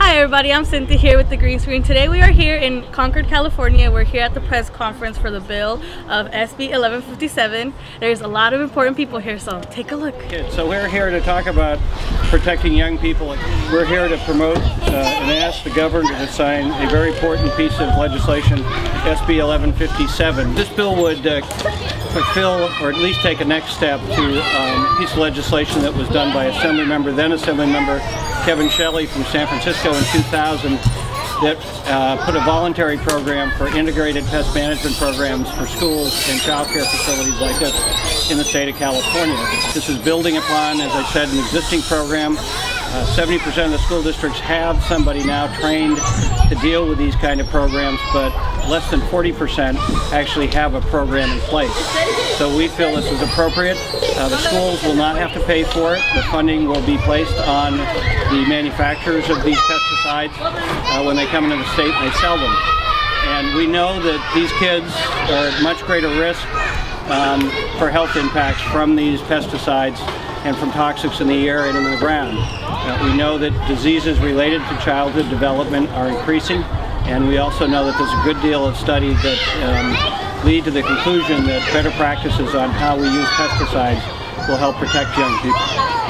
Hi everybody, I'm Cynthia here with the green screen. Today we are here in Concord, California. We're here at the press conference for the bill of SB 1157. There's a lot of important people here, so take a look. So we're here to talk about protecting young people. We're here to promote and ask the governor to sign a very important piece of legislation, SB 1157. This bill would fulfill, or at least take a next step to a piece of legislation that was done by then Assemblymember Kevin Shelley from San Francisco in 2000 that put a voluntary program for integrated pest management programs for schools and child care facilities like this in the state of California. This is building upon, as I said, an existing program. 70% of the school districts have somebody now trained to deal with these kind of programs, but less than 40% actually have a program in place. So we feel this is appropriate. The schools will not have to pay for it. The funding will be placed on the manufacturers of these pesticides when they come into the state and they sell them. And we know that these kids are at much greater risk for health impacts from these pesticides and from toxics in the air and in the ground. We know that diseases related to childhood development are increasing, and we also know that there's a good deal of study that lead to the conclusion that better practices on how we use pesticides will help protect young people.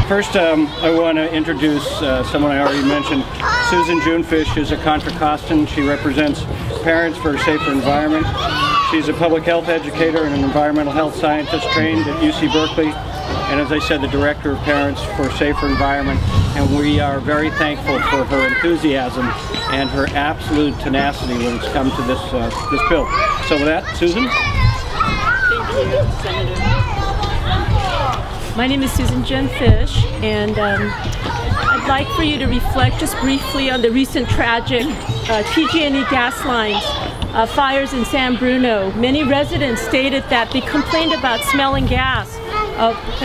First, I want to introduce someone I already mentioned. Susan Junefish is a Contra Costan. She represents Parents for a Safer Environment. She's a public health educator and an environmental health scientist trained at UC Berkeley, and as I said, the director of Parents for a Safer Environment. And we are very thankful for her enthusiasm and her absolute tenacity when it's come to this bill. So with that, Susan. Thank you, Senator. My name is Susan Junefish, and I'd like for you to reflect just briefly on the recent tragic PG&E gas lines fires in San Bruno. Many residents stated that they complained about smelling gas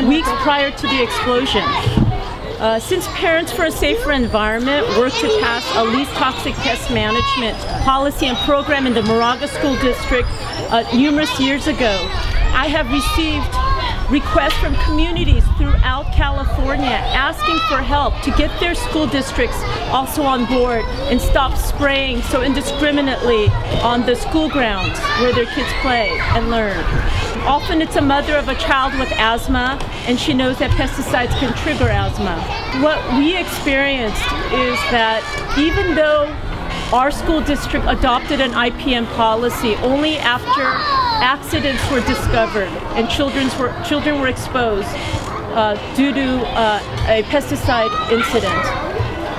weeks prior to the explosion. Since Parents for a Safer Environment worked to pass a least toxic pest management policy and program in the Moraga School District numerous years ago, I have received requests from communities throughout California asking for help to get their school districts also on board and stop spraying so indiscriminately on the school grounds where their kids play and learn. Often it's a mother of a child with asthma, and she knows that pesticides can trigger asthma. What we experienced is that even though our school district adopted an IPM policy only after accidents were discovered and children were exposed due to a pesticide incident,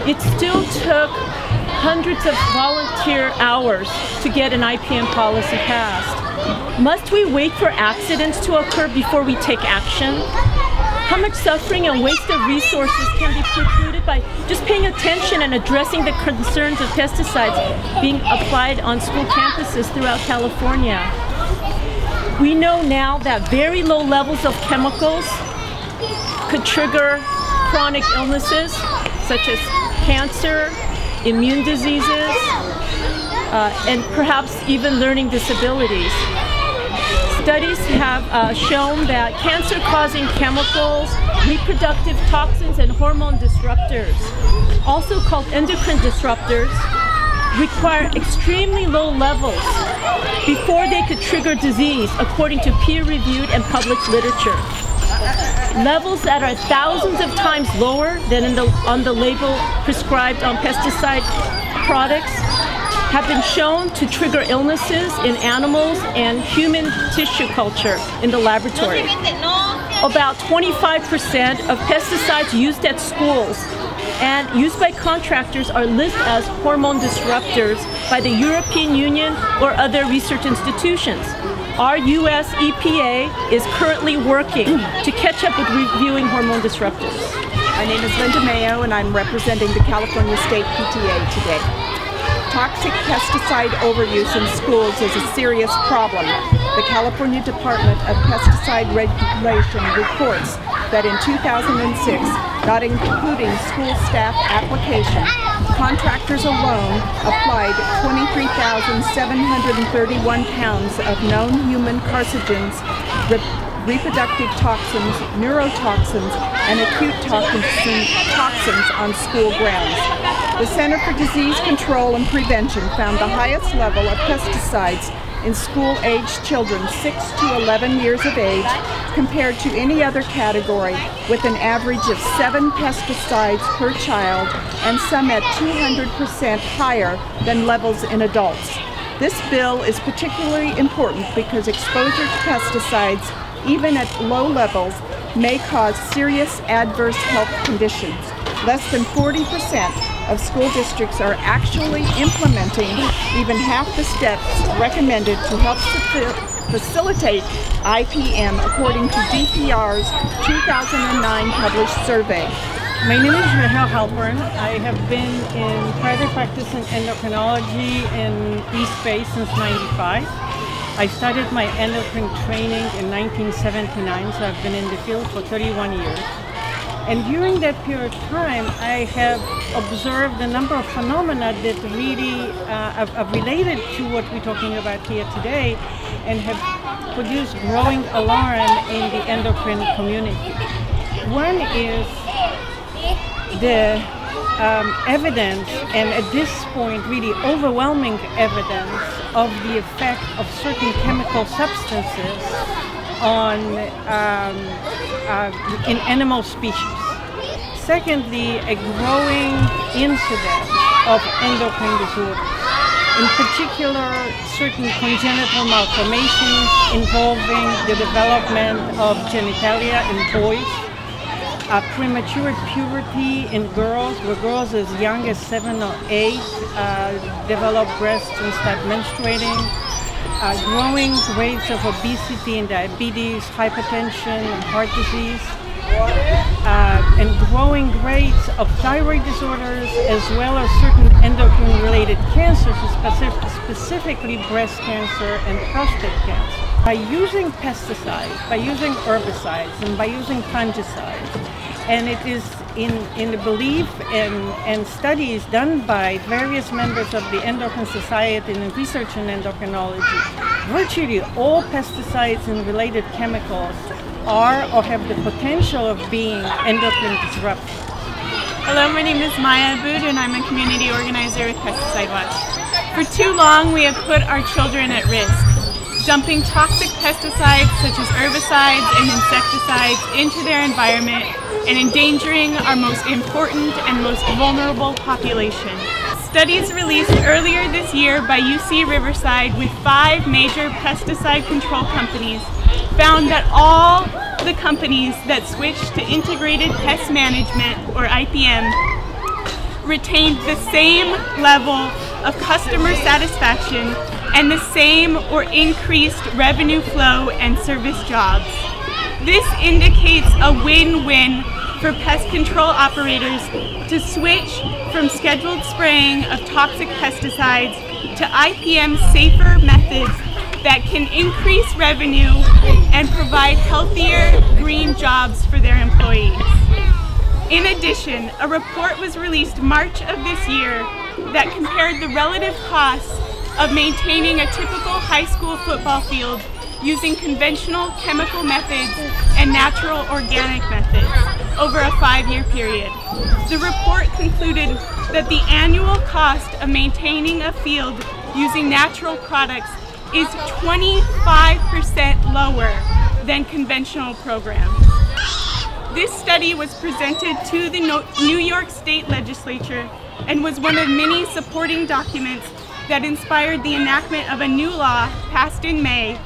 it still took hundreds of volunteer hours to get an IPM policy passed. Must we wait for accidents to occur before we take action? How much suffering and waste of resources can be precluded by just paying attention and addressing the concerns of pesticides being applied on school campuses throughout California? We know now that very low levels of chemicals could trigger chronic illnesses such as cancer, immune diseases, and perhaps even learning disabilities. Studies have shown that cancer-causing chemicals, reproductive toxins, and hormone disruptors, also called endocrine disruptors, require extremely low levels before they could trigger disease, according to peer-reviewed and published literature. Levels that are thousands of times lower than on the label prescribed on pesticide products have been shown to trigger illnesses in animals and human tissue culture in the laboratory. About 25% of pesticides used at schools and used by contractors are listed as hormone disruptors by the European Union or other research institutions. Our U.S. EPA is currently working to catch up with reviewing hormone disruptors. My name is Linda Mayo, and I'm representing the California State PTA today. Toxic pesticide overuse in schools is a serious problem. The California Department of Pesticide Regulation reports that in 2006, not including school staff application, contractors alone applied 23,731 pounds of known human carcinogens reproductive toxins, neurotoxins, and acute toxins on school grounds. The Center for Disease Control and Prevention found the highest level of pesticides in school-aged children 6 to 11 years of age compared to any other category, with an average of 7 pesticides per child and some at 200% higher than levels in adults. This bill is particularly important because exposure to pesticides, even at low levels, may cause serious adverse health conditions. Less than 40% of school districts are actually implementing even half the steps recommended to help facilitate IPM, according to DPR's 2009 published survey. My name is Rahel Halpern. I have been in private practice in endocrinology in East Bay since '95. I started my endocrine training in 1979, so I've been in the field for 31 years. And during that period of time, I have observed a number of phenomena that really are related to what we're talking about here today and have produced growing alarm in the endocrine community. One is the evidence, and at this point really overwhelming evidence, of the effect of certain chemical substances on in animal species. Secondly, a growing incidence of endocrine disorders, in particular certain congenital malformations involving the development of genitalia in boys, premature puberty in girls, where girls as young as 7 or 8 develop breasts and start menstruating, growing rates of obesity and diabetes, hypertension and heart disease, and growing rates of thyroid disorders, as well as certain endocrine-related cancers, specifically breast cancer and prostate cancer. By using pesticides, by using herbicides, and by using fungicides, and it is in the belief and studies done by various members of the Endocrine Society and research in endocrinology, virtually all pesticides and related chemicals are or have the potential of being endocrine disruptors. Hello, my name is Maya Aboud and I'm a community organizer with Pesticide Watch. For too long we have put our children at risk, dumping toxic pesticides such as herbicides and insecticides into their environment and endangering our most important and most vulnerable population. Studies released earlier this year by UC Riverside with 5 major pesticide control companies found that all the companies that switched to integrated pest management, or IPM, retained the same level of customer satisfaction and the same or increased revenue flow and service jobs. This indicates a win-win for pest control operators to switch from scheduled spraying of toxic pesticides to IPM safer methods that can increase revenue and provide healthier green jobs for their employees. In addition, a report was released March of this year that compared the relative costs of maintaining a typical high school football field using conventional chemical methods and natural organic methods over a 5-year period. The report concluded that the annual cost of maintaining a field using natural products is 25% lower than conventional programs. This study was presented to the New York State Legislature and was one of many supporting documents that inspired the enactment of a new law passed in May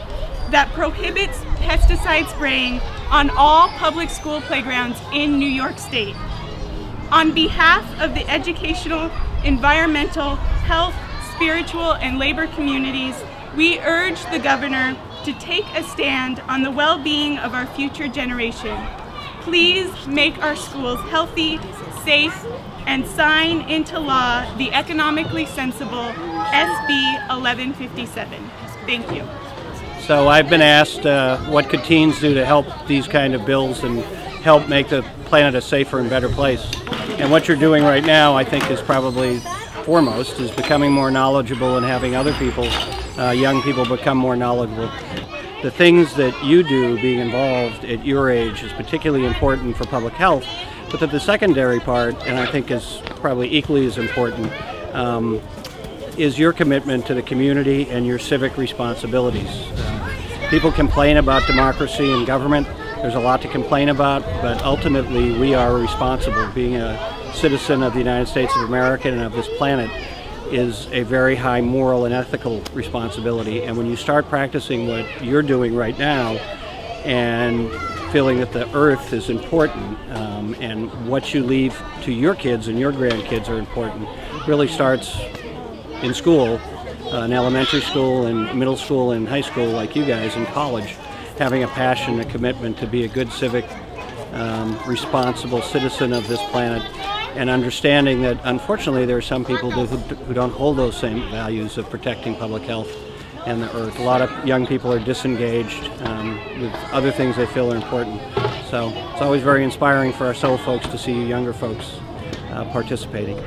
that prohibits pesticide spraying on all public school playgrounds in New York State. On behalf of the educational, environmental, health, spiritual, and labor communities, we urge the governor to take a stand on the well-being of our future generation. Please make our schools healthy, safe, and sign into law the economically sensible SB 1157. Thank you. So I've been asked what could teens do to help these kind of bills and help make the planet a safer and better place. And what you're doing right now, I think, is probably foremost, is becoming more knowledgeable and having other people, young people, become more knowledgeable. the things that you do, being involved at your age, is particularly important for public health, but that the secondary part, and I think is probably equally as important, is your commitment to the community and your civic responsibilities. People complain about democracy and government. There's a lot to complain about, but ultimately we are responsible. Being a citizen of the United States of America and of this planet is a very high moral and ethical responsibility. And when you start practicing what you're doing right now and feeling that the earth is important and what you leave to your kids and your grandkids are important, really starts in school, in elementary school and middle school and high school like you guys, in college, having a passion, a commitment to be a good civic, responsible citizen of this planet, and understanding that unfortunately there are some people who don't hold those same values of protecting public health and the earth. A lot of young people are disengaged with other things they feel are important. So it's always very inspiring for our soul folks to see you younger folks participating.